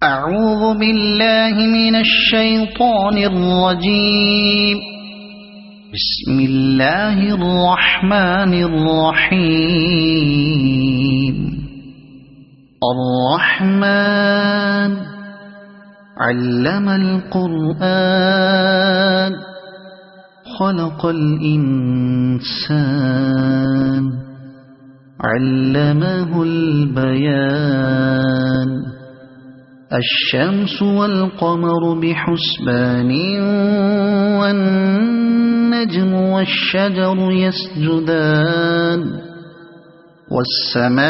أعوذ بالله من الشيطان الرجيم. بسم الله الرحمن الرحيم. الرحمن علم القرآن خلق الإنسان علمه البيان. الشمس والقمر بحسبان والنجم والشجر يسجدان. والسماء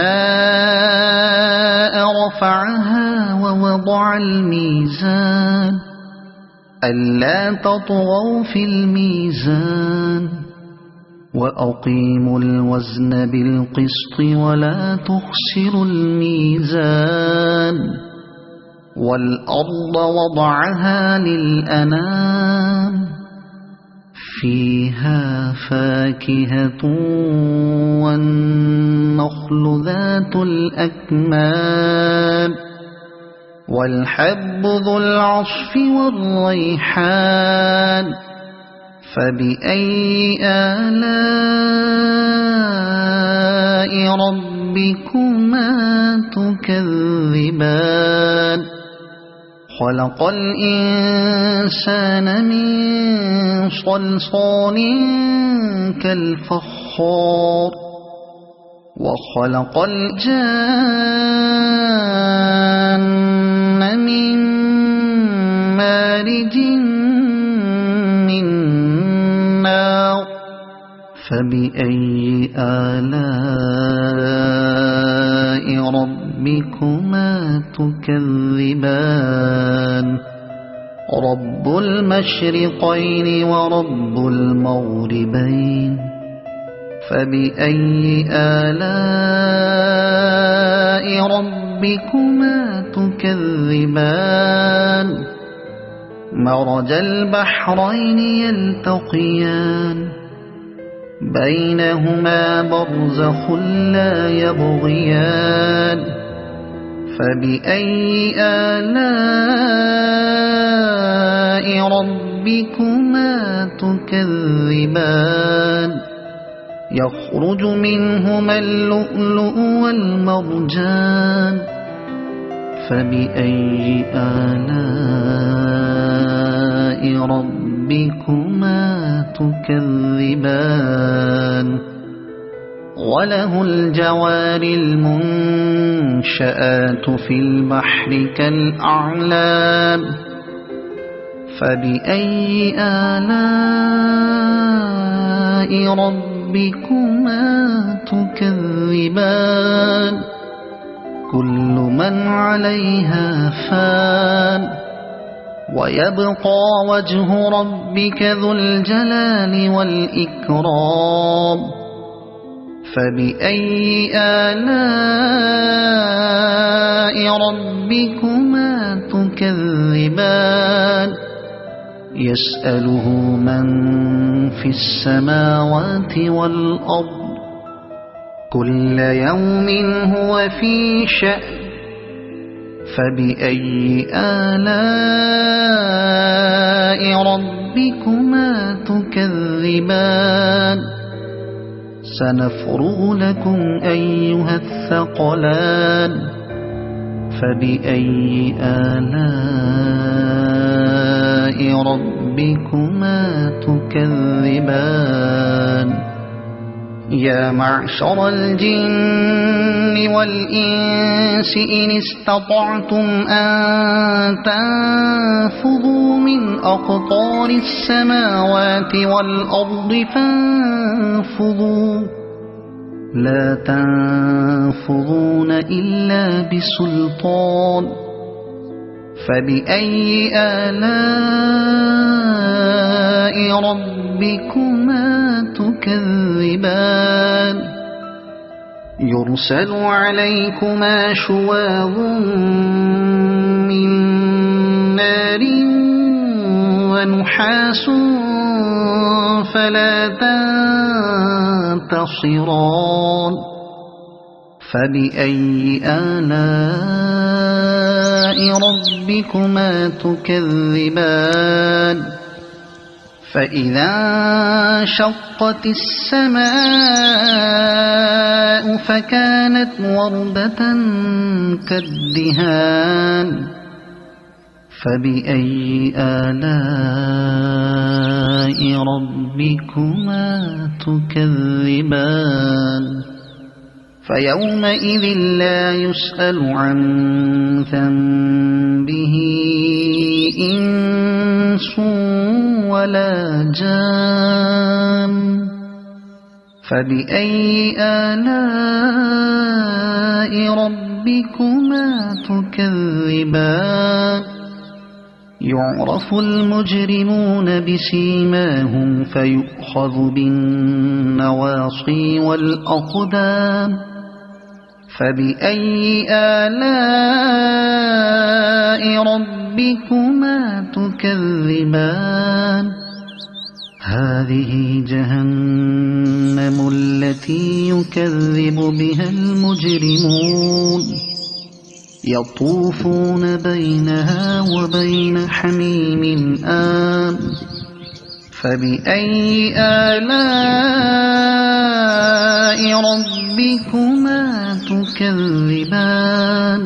رفعها ووضع الميزان ألا تطغوا في الميزان وأقيموا الوزن بالقسط ولا تخسروا الميزان. والأرض وضعها للأنام فيها فاكهة والنخل ذات الأكمام والحب ذو العصف والريحان. فبأي آلاء ربكما تكذبان. خلق الإنسان من صلصال كالفخار وخلق الجان من مارج من نار. فبأي آلاء ربكما تكذبان. رب المشرقين ورب المغربين. فبأي آلاء ربكما تكذبان. مرج البحرين يلتقيان بينهما برزخ لا يبغيان. فبأي آلاء ربكما تكذبان. يخرج منهما اللؤلؤ والمرجان. فبأي آلاء ربكما تكذبان. وله الجوار المنشآت في البحر كالأعلام. فبأي آلاء ربكما تكذبان. كل من عليها فان ويبقى وجه ربك ذو الجلال والإكرام. فبأي آلاء ربكما تكذبان. يسأله من في السماوات والأرض كل يوم هو في شأن. فبأي آلاء ربكما تكذبان. سنفرغ لكم أيها الثقلان. فبأي آلاء ربكما تكذبان. يا معشر الجن والإنس إن استطعتم أن تنفذوا من أقطار السماوات والأرض فانفذوا لا تنفذون إلا بسلطان. فبأي آلاء ربكما تكذبان. يرسل عليكما شواظ من نار ونحاس فلا تنتصران. فبأي آلاء ربكما تكذبان فإذا انشقت السماء فكانت وردة كالدهان فبأي آلاء ربكما تكذبان فيومئذ لا يسأل عن ذنبه إنس ولا جان فبأي آلاء ربكما تكذبان يعرف المجرمون بسيماهم فيؤخذ بالنواصي والأقدام فبأي آلاء ربكما تكذبان هذه جهنم التي يكذب بها المجرمون يطوفون بينها وبين حميم آن فبأي آلاء ربكما تكذبان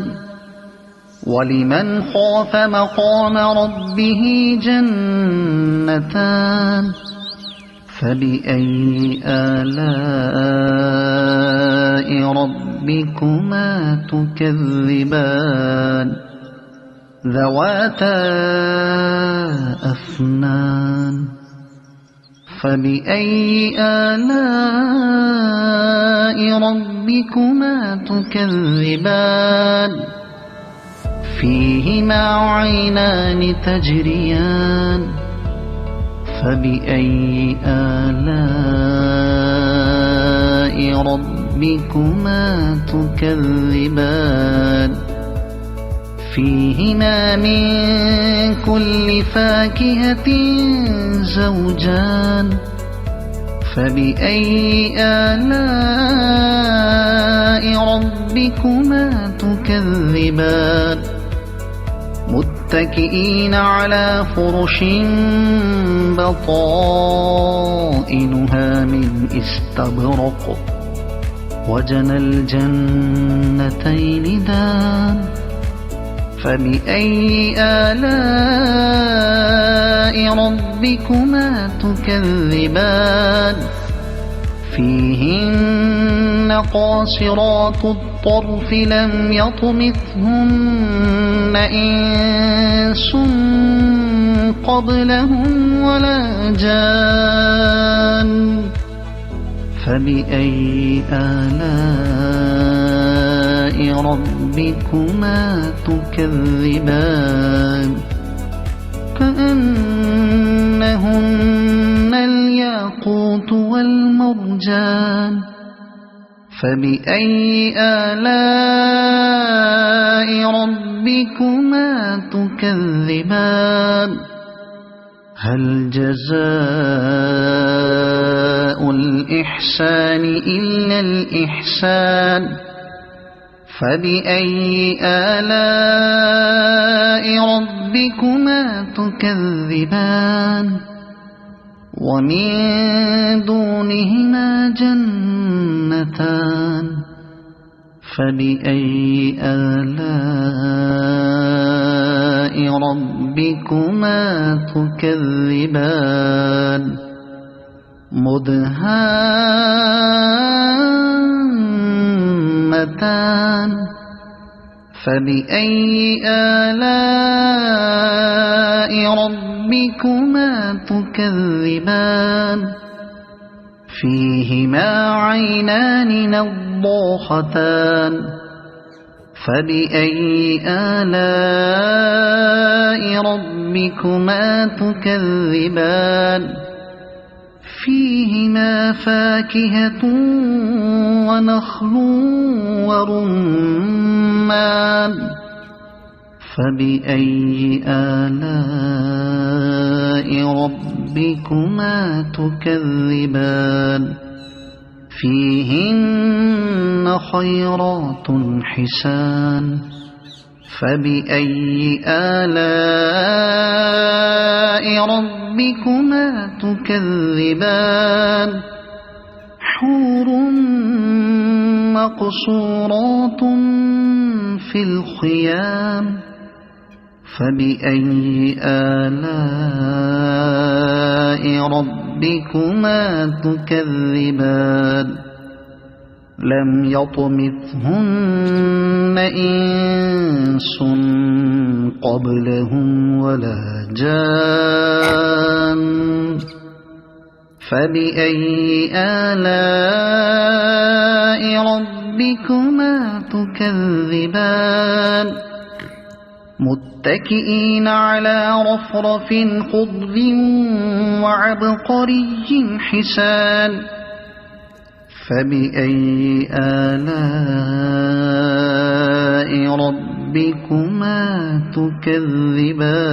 ولمن خاف مقام ربه جنتان فبأي آلاء ربكما تكذبان ذواتا أفنان فبأي آلاء ربكما تكذبان فيهما عينان تجريان فبأي آلاء ربكما تكذبان فيهما من كل فاكهة زوجان فبأي آلاء ربكما تكذبان متكئين على فرش بطائنها من استبرق وجنى الجنتين دان فبأي آلاء ربكما تكذبان فيهن قاصرات الطرف لم يطمثهن إنس قبلهم ولا جان فبأي آلاء ربكما تكذبان كأنهن الياقوت والمرجان فبأي آلاء ربكما تكذبان هل جزاء الإحسان إلا الإحسان فبأي آلاء ربكما تكذبان ومن دونهما جنتان فبأي آلاء ربكما تكذبان مدهامتان فبأي آلاء ربكما تكذبان فيهما عينان نضاختان فبأي آلاء ربكما تكذبان فيهما فاكهة ونخل ورمان فبأي آلاء ربكما تكذبان فيهن خيرات حسان فبأي آلاء ربكما تكذبان حور مقصورات في الخيام فبأي آلاء ربكما تكذبان لم يطمثهن إنس قبلهم ولا جان فبأي آلاء ربكما تكذبان متكئين على رفرف خضر وعبقري حسان فبأي آلاء ربكما تكذبان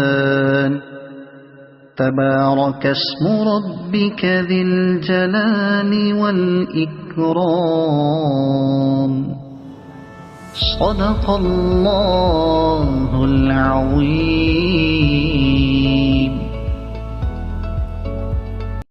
تبارك اسم ربك ذي الجلال والإكرام صدق الله العظيم.